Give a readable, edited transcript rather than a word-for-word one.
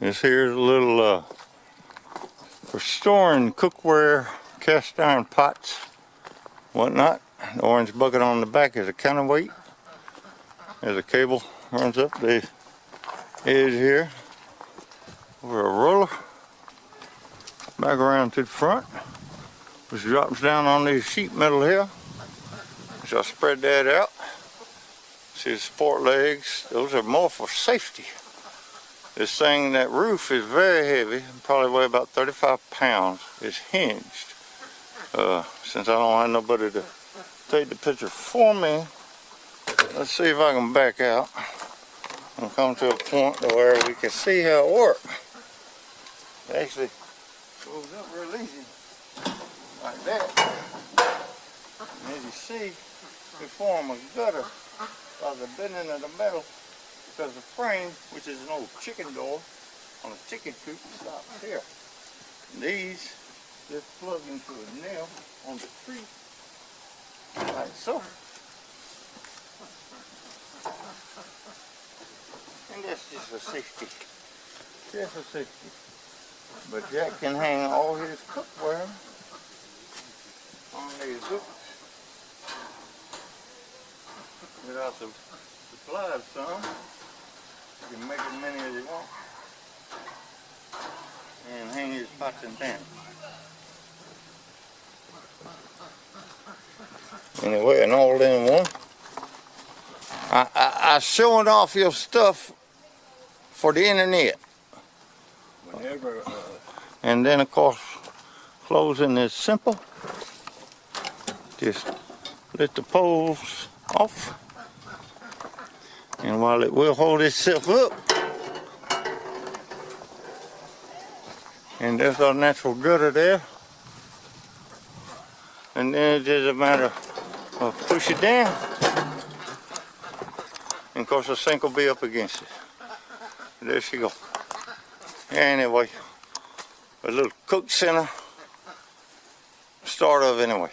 This here's a little for storing cookware, cast iron pots, whatnot. The orange bucket on the back is a counterweight. There's a cable runs up the edge here over a roller, back around to the front, which drops down on these sheet metal here. So I spread that out. See the support legs, those are more for safety. This thing, that roof is very heavy, probably weigh about 35 pounds. It's hinged. Since I don't have nobody to take the picture for me, let's see if I can back out and come to a point where we can see how it works. It actually goes up real easy, like that. And as you see, we form a gutter by the bending of the metal, because the frame, which is an old chicken door on a chicken coop, stops here. And these just plug into a nail on the tree, like so. And that's just for safety. Just for safety. But Jack can hang all his cookware on these hooks without the supply of some. You can make as many as you want and hang his pots and pans. Anyway, an all-in-one. I showing off your stuff for the internet. Whenever. And then of course, closing is simple. Just lift the poles off. And while it will hold itself up, and there's our natural gutter there, and then it's just a matter of push it down, and of course the sink will be up against it. There she goes. Anyway, a little cook center start of anyway.